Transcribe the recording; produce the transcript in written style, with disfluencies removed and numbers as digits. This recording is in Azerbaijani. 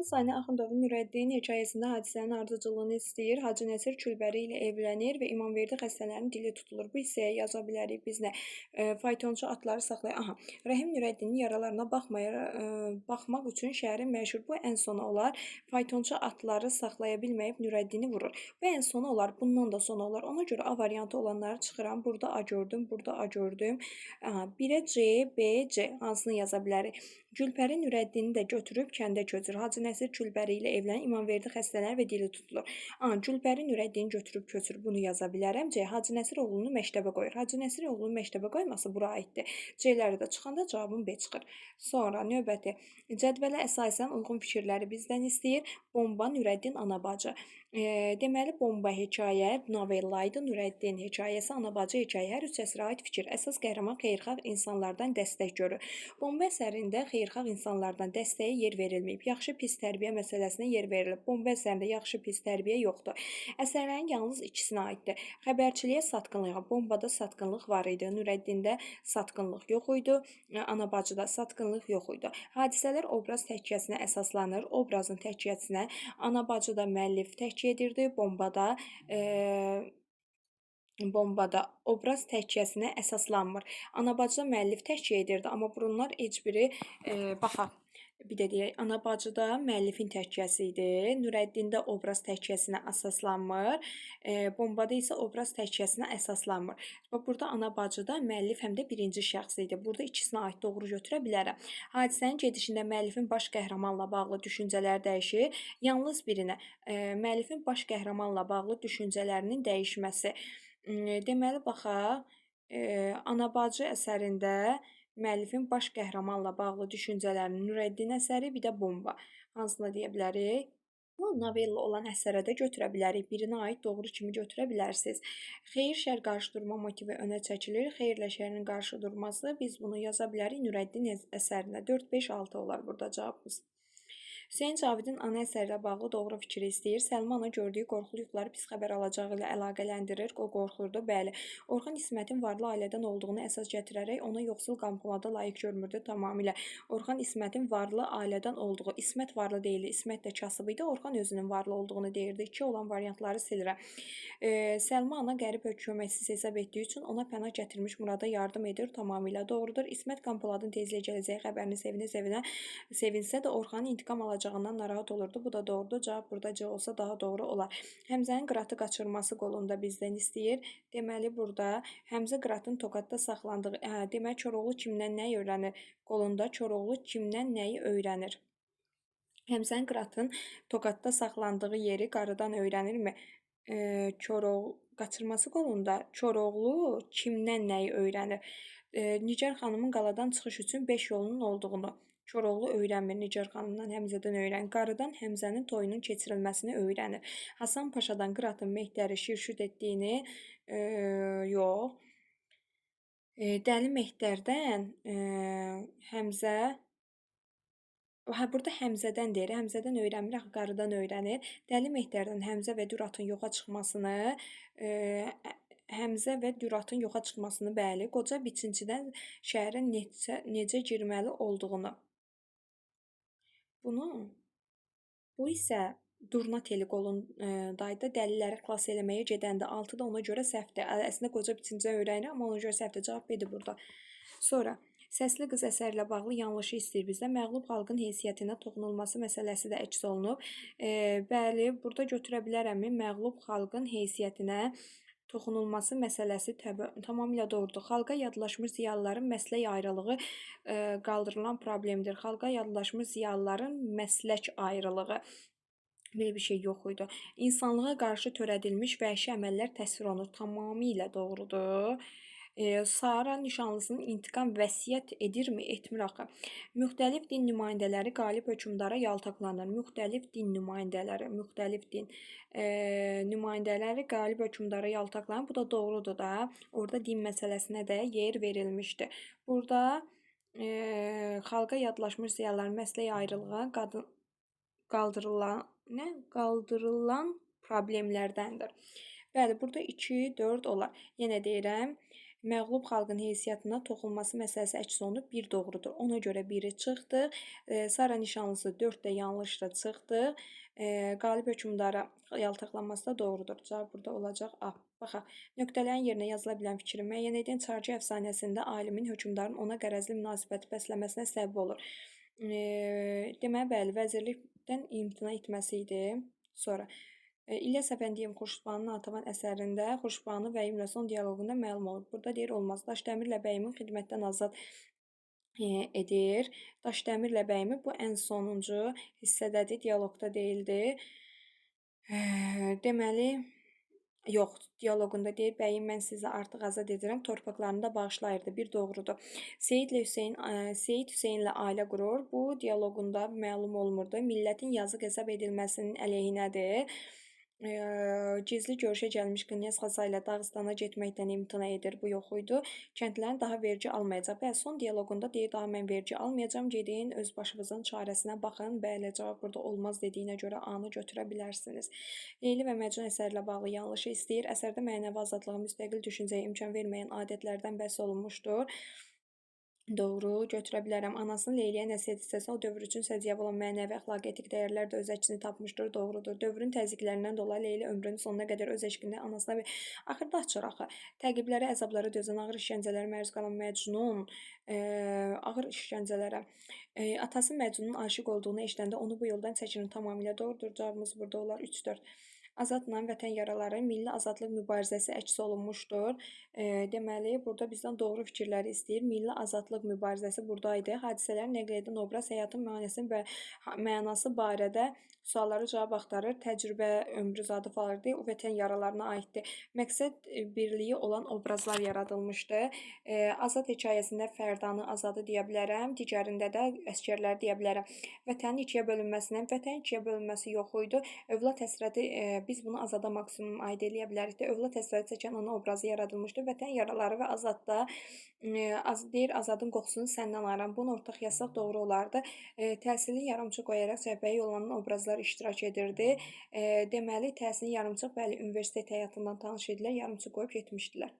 Sani Axundovun Nurəddin hekayəsində hadisənin ardıcıllığını istəyir. Hacı Nəsir Külbəri ilə evlənir və İmamverdi xəstələrin dili tutulur. Bu hissəyə yaza bilərik biz nə? Faytonçu atları saxlayır. Aha. Rəhim Nurəddinin yaralarına baxmaq üçün şəhərin məşhur bu ən sona olar. Faytonçu atları saxlaya bilməyib Nurəddini vurur. Bu ən sona olar, bundan da sona olar. Ona görə A variantı olanları çıxıram. Burada A gördüm, burada A gördüm. Aha, 1-ə C, B, C hansını yaza bilərik? Gülpəri Nurəddini də götürüb kəndə köçür. Hacı Nəsir Külbəri ilə evlənir, İmamverdi xəstələr və dili tutulur. Gülpəri Nurəddini götürüb köçür. Bunu yaza bilərəm. C. Hacı Nəsir oğlunu məktəbə qoyur. Hacı Nəsir oğlunu məktəbə qoyması bura aiddir. C-ləri də çıxanda cavabım B çıxır. Sonra növbəti cədvələ əsasən uyğun fikirləri bizdən istəyir. Bomba, Nurəddin, Anabacı. Deməli, bomba hekayə, novella idi. Nurəddin hekayəsi, Anabacı hekayə. Hər üç əsrə aid fikir. Əsas qəhrəman xeyirxah insanlardan dəstək görür. Bomba əsərində xeyirxah insanlardan dəstəyə yer verilməyib. Yaxşı pis tərbiyə məsələsinə yer verilib. Bomba əsərində yaxşı pis tərbiyə yoxdur. Əsərlərin yalnız ikisinə aiddir. Xəbərçiliyə satqınlığa, bombada satqınlıq var idi. Nurəddində satqınlıq yox idi. Anabacıda satqınlıq yox idi. Hadisələr obraz təhkiyəsinə əsaslanır. Obrazın təhkiyəsinə Anabacıda müəllif təhkiyə edirdi. Bombada obraz təhkiyəsinə əsaslanmır. Anabacıda müəllif təhkiyə edirdi, amma bunlar heç biri baxaq. Bir də deyək, Anabacıda müəllifin təhkiyəsi idi. Nurəddində obraz təhkiyəsinə əsaslanmır. Bombada isə obraz təhkiyəsinə əsaslanmır. Burada Anabacıda müəllif həm də birinci şəxs idi. Burada ikisinə aid doğru götürə bilərəm. Hadisənin gedişində müəllifin baş qəhrəmanla bağlı düşüncələri dəyişir. Yalnız birinə müəllifin baş qəhrəmanla bağlı düşüncələrinin dəyişməsi. Deməli, baxaq, Anabacı əsərində müəllifin baş qəhrəmanla bağlı düşüncələrinin Nurəddin əsəri, bir də bomba. Hansını deyə bilərik? Bu novella olan əsərə də götürə bilərik. Birinə aid doğru kimi götürə bilərsiniz. Xeyir-şər qarşıdurma motivi önə çəkilir. Xeyirlə şərin qarşı durması. Biz bunu yaza bilərik Nurəddin əsərinə. 4, 5, 6 olar burada cavabımız. Hüseyn Cavidin ana əsərlə bağlı doğru fikri istəyir. Səlma ana gördüyü qorxulu yuxuları pis xəbər alacağı ilə əlaqələndirir. O qorxurdu, bəli. Orxan İsmətin varlı ailədən olduğunu əsas gətirərək ona yoxsul Qampoliada layiq görmürdü tamamilə. Orxan İsmətin varlı ailədən olduğu. İsmət varlı deyildi, İsmət də kasıb idi. Orxan özünün varlı olduğunu deyirdi. 2 olan variantları silirəm. Səlma ana qərib köməksiz hesab etdiyi üçün ona pənah gətirmiş Murada yardım edir. Tamamilə doğrudur. İsmət Qampoladın tezliyə gələcəyi xəbərini sevinsə də Orxanın intiqam alacağından narahat olurdu. Bu da doğrudur. Cavab burada C olsa daha doğru olar. Həmzənin Qıratı qaçırması qolunda bizdən istəyir. Deməli, burada Həmzə Qıratın Toqatda saxlandığı, deməli, Koroğlu kimdən nəyi öyrənir? Qolunda Koroğlu kimdən nəyi öyrənir? Həmzənin Qıratın Toqatda saxlandığı yeri qarıdan öyrənirmi? Qaçırması qolunda Koroğlu kimdən nəyi öyrənir? Nigar xanımın qaladan çıxış üçün 5 yolunun olduğunu Koroğlu öyrənmir. Nigar xanımdan, Həmzədən öyrənir. Qarıdan Həmzənin toyunun keçirilməsini öyrənir. Hasan Paşadan Qıratın Mehdəri şirşüd etdiyini yox. Dəli Mehdərdən Həmzə burada Həmzədən deyir. Həmzədən öyrənmir, axı qarıdan öyrənir. Dəli Mehdərdən Həmzə və Düratın yoxa çıxmasını, bəli, qoca biçincidən şəhərə necə girməli olduğunu. Bu isə Durna Telegolundaydı. Dəliləri xilas eləməyə gedəndə 6-da ona görə səhvdir. Əslində qoca biçincidən öyrənir, amma ona görə səhvdir. Cavab B-dir burada. Sonra Səsli qız əsərlə bağlı yanlışı istəyir bizdən. Məğlub xalqın heysiyyətinə toxunulması məsələsi də əks olunub. Bəli, burada götürə bilərəmmi? Məğlub xalqın heysiyyətinə toxunulması məsələsi tamamilə doğrudur. Xalqa yadlaşmış ziyalıların məslək ayrılığı qaldırılan problemdir. Xalqa yadlaşmış ziyalıların məslək ayrılığı. Belə bir şey yox idi. İnsanlığa qarşı törədilmiş vəhşi əməllər təsvir olunur. Tamamilə doğrudur. Sara nişanlısının intiqam vəsiyyət edirmi? Etmir axı. Müxtəlif din nümayəndələri qalib hökmdara yaltaqlanır. Müxtəlif din nümayəndələri qalib hökmdara yaltaqlanır. Bu da doğrudur da. Orada din məsələsinə də yer verilmişdi. Burada xalqa yadlaşmış ziyalıların məslək ayrılığı qaldırılan problemlərdəndir. Bəli, burada 2, 4 olar. Yenə deyirəm, Məğlub xalqın heysiyyatına toxunması məsələsi əks olunub, 1 doğrudur. Ona görə 1-i çıxdıq. Sara nişanlısı 4 də yanlışla çıxdıq. Qalib hökmdara yaltaqlanması da doğrudur. Cavab burada olacaq A. Baxaq. Nöqtələrin yerinə yazıla bilən fikri müəyyən edin. Çarçı əfsanəsində alimin hökmdarın ona qərəzli münasibət bəsləməsinə səbəb olur. Deməli, bəli, vəzirlikdən imtina etməsi idi. Sonra İlyas Əfəndiyevin Xurşudbanu Natəvan əsərində Xurşudbanu və İmrə son dialoqunda məlum olur. Burada deyir olmaz. Daşdəmirlə bəyimin xidmətdən azad edir. Daşdəmirlə bəyimi bu ən sonuncu hissədədir, dialoqda deyildi. Deməli, yox, dialoqunda deyir, bəyim mən sizi artıq azad edirəm, torpaqlarını da bağışlayırdı. Bir doğrudur. Seyid Hüseynlə ailə qurur. Bu dialoqunda məlum olmurdu. Millətin yazıq hesab edilməsinin əleyhinədir. Gizli görüşə gəlmiş Knyaz Xasa ilə Dağıstana getməkdən imtina edir. Bu yox idi. Kəndlərin daha vergi almayacaq. Bəli, son dialoqunda deyir, daha mən vergi almayacağam. Gedin öz başınızın çarəsinə baxın. Bəli, cavab burada olmaz dediyinə görə A-nı götürə bilərsiniz. Leyli və Məcnun əsərlə bağlı yanlışı istəyir. Əsərdə mənəvi azadlığa, müstəqil düşüncəyə imkan verməyən adətlərdən bəhs olunmuşdur. Doğru, götürə bilərəm. Anasının Leyliyə nəsihət hissəsi o dövr üçün səciyyəvi olan mənəvi, əxlaqi, etik dəyərlər də öz əksini tapmışdır. Doğrudur. Dövrün təzyiqlərindən dolayı Leyli ömrünün sonuna qədər öz eşqində anasına və axırda açır axı. Təqiblərə, əzablara dözən, ağır işgəncələrə məruz qalan Məcnun, ağır işgəncələrə atası Məcnunun aşiq olduğunu eşidəndə onu bu yoldan çəkinir. Tamamilə doğrudur. Cavabımız burada olar 3-4. Azadla vətən yaraları, milli azadlıq mübarizəsi əks olunmuşdur. Deməli, burada bizdən doğru fikirləri istəyir. Milli azadlıq mübarizəsi buradaydı. Hadisələrin nəql edən obraz həyatın mənası barədə suallara cavab axtarır. Təcrübə, ömrü zadı falardı. O vətən yaralarına aiddir. Məqsəd birliyi olan obrazlar yaradılmışdı. Azad hekayəsində Fərdanı azadı deyə bilərəm. Digərində də əsgərlər deyə bilərəm. Vətənin ikiyə bölünməsindən, vətənin ikiyə bölünməsi yox idi. Övlad həsrəti, biz bunu azada maksimum aid eləyə bilərik də. Övlad həsrəti çəkən ana obrazı yaradılmışdı. Vətən yaraları və azadda deyir, azadın qoxusunu səndən aram. Bunu ortaq yazsaq doğru olardı. Təhsilin yarımçıq qoyaraq cəbhəyə yollanan obrazlar iştirak edirdi. Deməli, təhsilin yarımçıq, bəli, universitet həyatından tanış edilər, yarımçıq qoyub getmişdilər.